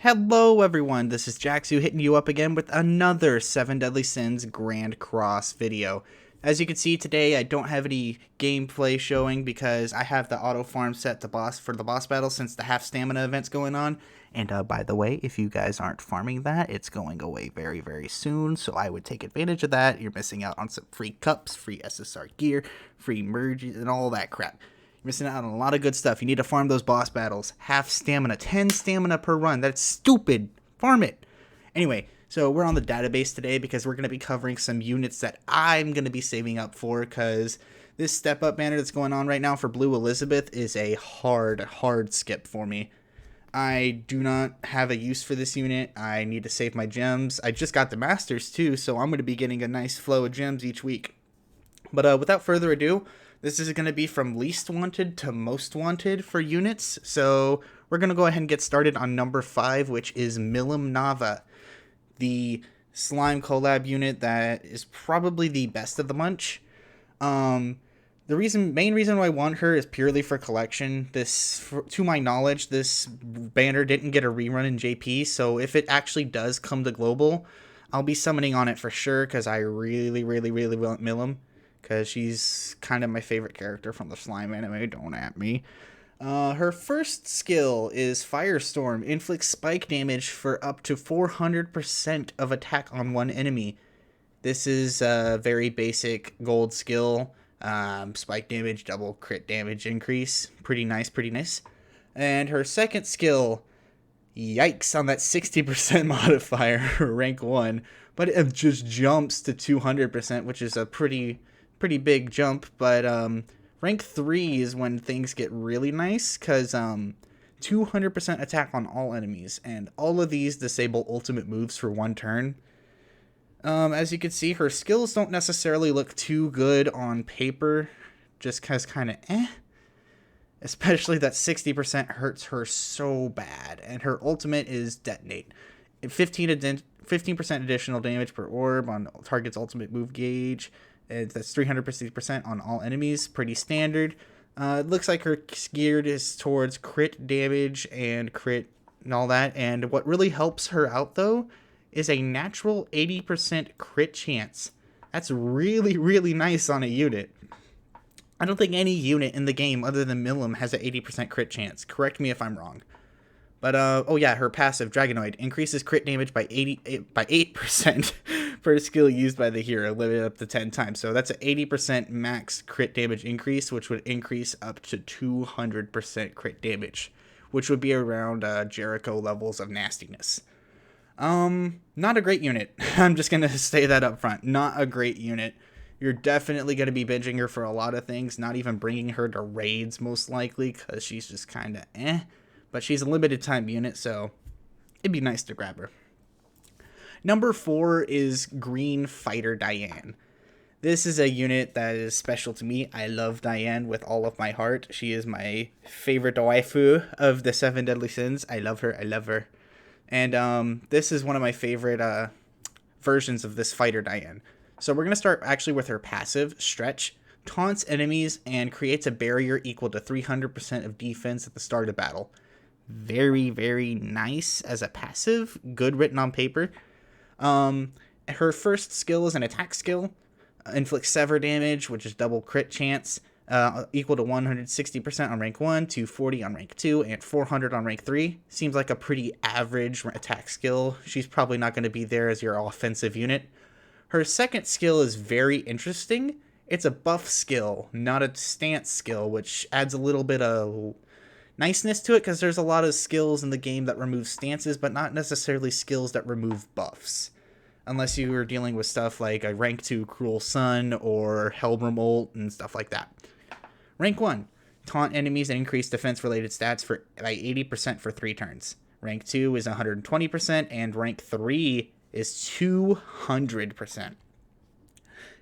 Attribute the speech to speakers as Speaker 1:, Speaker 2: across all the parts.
Speaker 1: Hello everyone, this is Jaxu hitting you up again with another 7 Deadly Sins Grand Cross video. As you can see today, I don't have any gameplay showing because I have the auto farm set to for the boss battle since the half stamina event's going on. And by the way, if you guys aren't farming that, it's going away very, very soon, so I would take advantage of that. You're missing out on some free cups, free SSR gear, free merges, and all that crap. Missing out on a lot of good stuff. You need to farm those boss battles. Half stamina, 10 stamina per run. That's stupid. Farm it. Anyway, so we're on the database today because we're going to be covering some units that I'm going to be saving up for because this step up banner that's going on right now for Blue Elizabeth is a hard skip for me. I do not have a use for this unit. I need to save my gems. I just got the masters too, so I'm going to be getting a nice flow of gems each week. But without further ado, this is going to be from least wanted to most wanted for units. So we're going to go ahead and get started on number 5, which is Mileena, the slime collab unit that is probably the best of the bunch. The main reason why I want her is purely for collection. To my knowledge, this banner didn't get a rerun in JP, so if it actually does come to global, I'll be summoning on it for sure because I really want Mileena. Because she's kind of my favorite character from the slime anime, don't at me. Her first skill is Firestorm, inflicts spike damage for up to 400% of attack on one enemy. This is a very basic gold skill. Spike damage, double crit damage increase. Pretty nice. And her second skill, yikes on that 60% modifier, rank 1. But it just jumps to 200%, which is a pretty big jump, but rank 3 is when things get really nice because 200% attack on all enemies, and all of these disable ultimate moves for one turn. As you can see, her skills don't necessarily look too good on paper, just because kind of especially that 60% hurts her so bad, and her ultimate is detonate. 15% additional damage per orb on target's ultimate move gauge. That's 350% on all enemies. Pretty standard. It looks like her geared is towards crit damage and crit and all that. And what really helps her out, though, is a natural 80% crit chance. That's really nice on a unit. I don't think any unit in the game other than Mileena has an 80% crit chance. Correct me if I'm wrong. But, oh yeah, her passive, Dragonoid, increases crit damage by 8% per skill used by the hero, limited up to 10 times. So that's an 80% max crit damage increase, which would increase up to 200% crit damage, which would be around Jericho levels of nastiness. Not a great unit. I'm just going to say that up front. Not a great unit. You're definitely going to be binging her for a lot of things, not even bringing her to raids most likely, because she's just kind of But she's a limited time unit, so it'd be nice to grab her. Number 4 is Green Fighter Diane. This is a unit that is special to me. I love Diane with all of my heart. She is my favorite waifu of the 7 Deadly Sins. I love her. And this is one of my favorite versions of this Fighter Diane. So we're going to start actually with her passive, Stretch. Taunts enemies and creates a barrier equal to 300% of defense at the start of battle. Very nice as a passive. Good written on paper. Her first skill is an attack skill. Inflicts sever damage, which is double crit chance. Equal to 160% on rank 1, 240 on rank 2, and 400 on rank 3. Seems like a pretty average attack skill. She's probably not going to be there as your offensive unit. Her second skill is very interesting. It's a buff skill, not a stance skill, which adds a little bit of niceness to it because there's a lot of skills in the game that remove stances, but not necessarily skills that remove buffs. Unless you are dealing with stuff like a rank 2 Cruel Sun or Helbram ult and stuff like that. Rank 1, taunt enemies and increase defense related stats by 80% for 3 turns. Rank 2 is 120% and rank 3 is 200%.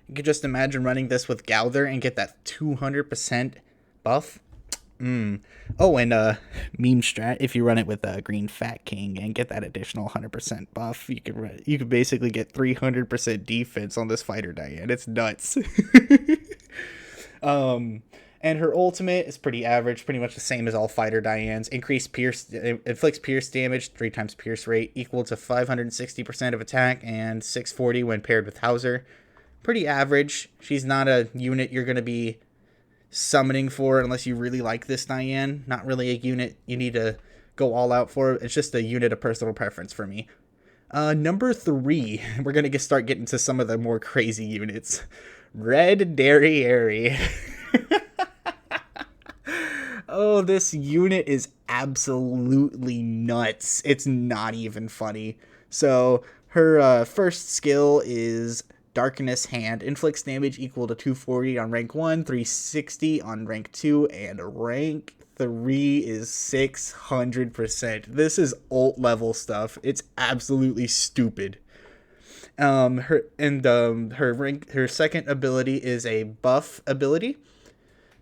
Speaker 1: You could just imagine running this with Gowther and get that 200% buff. Oh, and meme strat, if you run it with Green Fat King and get that additional 100% buff, you could basically get 300% defense on this Fighter Diane. It's nuts. And And her ultimate is pretty average, pretty much the same as all fighter Diane's. Increased pierce, inflicts pierce damage, 3 times pierce rate, equal to 560% of attack, and 640 when paired with Hauser. Pretty average. She's not a unit you're going to be summoning for unless you really like this Diane. Not really a unit you need to go all out for. It's just a unit of personal preference for me. Number 3, we're going to start getting to some of the more crazy units. Rriere. Oh, this unit is absolutely nuts. It's not even funny. So, her first skill is Darkness Hand. Inflicts damage equal to 240 on rank 1, 360 on rank 2, and rank 3 is 600%. This is ult level stuff. It's absolutely stupid. Her second ability is a buff ability.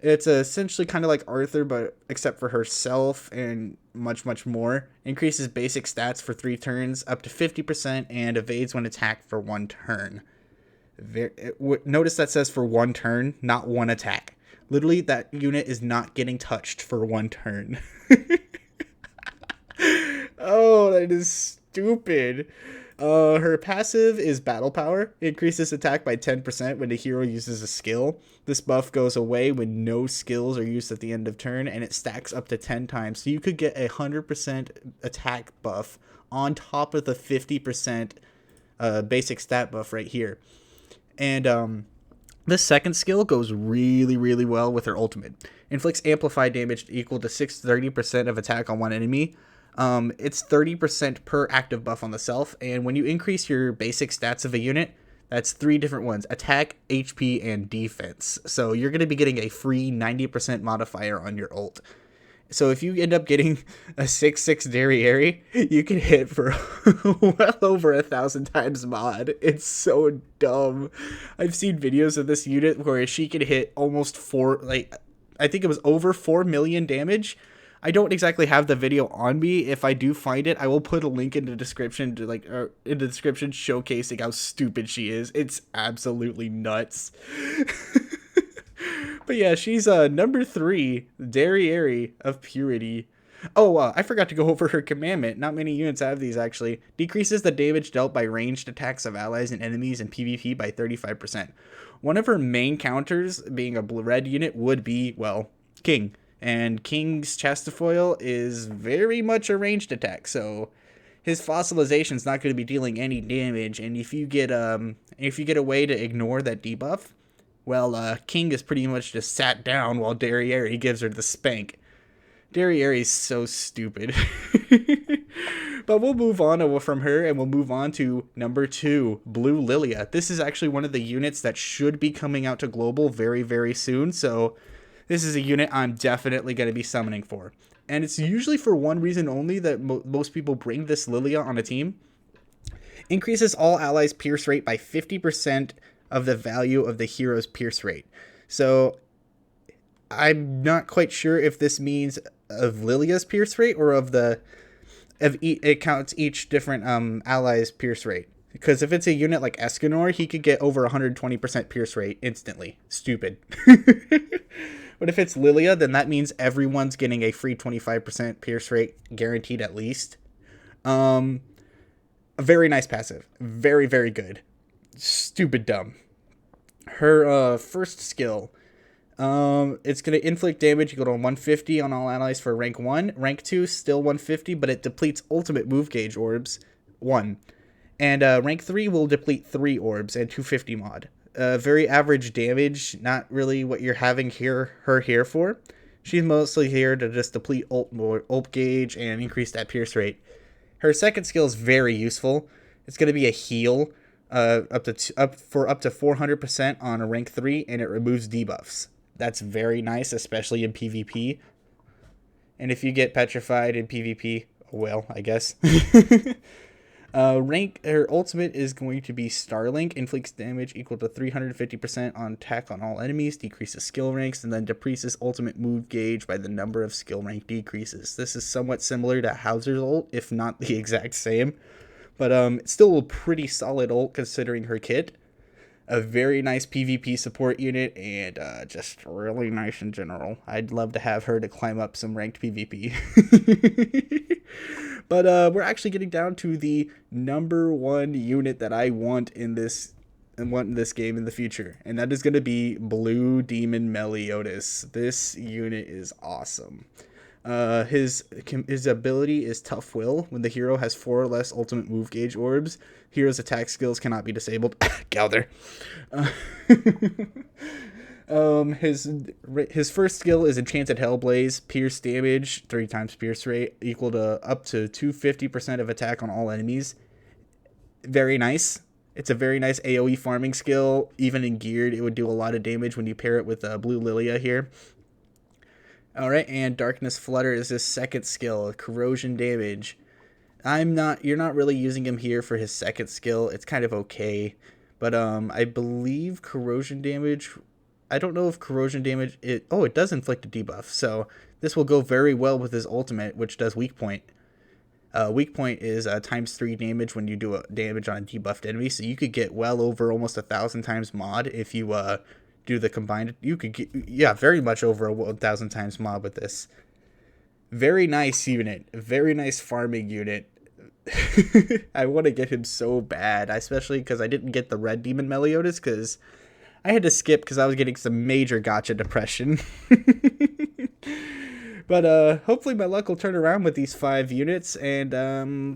Speaker 1: It's essentially kind of like Arthur, but except for herself and much more. Increases basic stats for 3 turns up to 50% and evades when attacked for 1 turn. Notice that says for 1 turn, not 1 attack. Literally, that unit is not getting touched for 1 turn. Oh, that is stupid. Her passive is Battle Power. Increases attack by 10% when the hero uses a skill. This buff goes away when no skills are used at the end of turn, and it stacks up to 10 times. So you could get a 100% attack buff on top of the 50% basic stat buff right here. And this second skill goes really well with her ultimate. Inflicts amplified damage equal to 630% of attack on one enemy. It's 30% per active buff on the self, and when you increase your basic stats of a unit, that's 3 different ones: attack, HP, and defense. So you're going to be getting a free 90% modifier on your ult. So if you end up getting a 6/6 rriere, you can hit for well over 1,000 times mod. It's so dumb. I've seen videos of this unit where she can hit almost I think it was over 4 million damage. I don't exactly have the video on me. If I do find it, I will put a link in the description to in the description showcasing how stupid she is. It's absolutely nuts. But yeah, she's number 3, rriere of Purity. Oh, I forgot to go over her commandment. Not many units have these, actually. Decreases the damage dealt by ranged attacks of allies and enemies in PvP by 35%. One of her main counters, being a red unit, would be, well, King. And King's Chastifoil is very much a ranged attack, so his fossilization is not going to be dealing any damage. And if you get a way to ignore that debuff, well, King is pretty much just sat down while rriere gives her the spank. Rriere is so stupid. But we'll move on from her, and we'll move on to number 2, Blue Lilia. This is actually one of the units that should be coming out to global very soon, so this is a unit I'm definitely going to be summoning for. And it's usually for one reason only that most people bring this Lilia on a team. Increases all allies' pierce rate by 50% of the value of the hero's pierce rate. So I'm not quite sure if this means of Lilia's pierce rate or it counts each different ally's pierce rate. Because if it's a unit like Escanor, he could get over 120% pierce rate instantly. Stupid. But if it's Lilia, then that means everyone's getting a free 25% pierce rate, guaranteed at least. A very nice passive. Very good. Stupid dumb. Her first skill, it's going to inflict damage equal to 150 on all allies for rank 1. Rank 2, still 150, but it depletes ultimate move gauge orbs, 1. And rank 3 will deplete 3 orbs and 250 mod. Very average damage, not really what you're having her here for. She's mostly here to just deplete ult gauge and increase that pierce rate. Her second skill is very useful. It's going to be a heal up to 400% on a rank 3, and it removes debuffs. That's very nice, especially in PvP. And if you get petrified in PvP, well, I guess. Her ultimate is going to be Starlink. Inflicts damage equal to 350% on attack on all enemies, decreases skill ranks, and then decreases ultimate move gauge by the number of skill rank decreases. This is somewhat similar to Hauser's ult, if not the exact same. But it's still a pretty solid ult considering her kit. a very nice PvP support unit, and just really nice in general. I'd love to have her to climb up some ranked PvP. But we're actually getting down to the number one unit that I want in this game in the future, and that is going to be Blue Demon Meliodas. This unit is awesome. His ability is Tough Will. When the hero has 4 or less ultimate move gauge orbs, hero's attack skills cannot be disabled. Gather. His first skill is Enchanted Hellblaze. Pierce damage 3 times pierce rate, equal to up to 250% of attack on all enemies. Very nice. It's a very nice AoE farming skill. Even in geared, it would do a lot of damage when you pair it with Blue Lilia here. Alright, and Darkness Flutter is his second skill, corrosion damage. You're not really using him here for his second skill. It's kind of okay. But I believe corrosion damage, I don't know if corrosion damage, it does inflict a debuff. So this will go very well with his ultimate, which does weak point. Weak point is times 3 damage when you do damage on a debuffed enemy. So you could get well over almost 1,000 times mod if you do the combined. You could get, yeah, very much over 1,000 times mod with this. Very nice unit. Very nice farming unit. I want to get him so bad, especially because I didn't get the Red Demon Meliodas because I had to skip because I was getting some major gacha depression. But hopefully my luck will turn around with these 5 units, and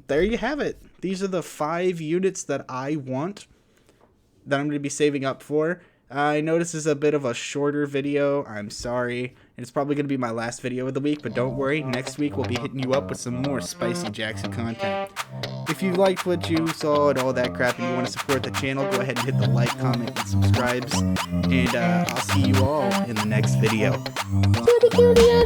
Speaker 1: there you have it. These are the 5 units that I want, that I'm going to be saving up for. I know this is a bit of a shorter video. I'm sorry. And it's probably going to be my last video of the week, but don't worry. Next week we'll be hitting you up with some more spicy Jackson content. If you liked what you saw and all that crap and you want to support the channel, go ahead and hit the like, comment, and subscribes. And I'll see you all in the next video. Cutie, cutie,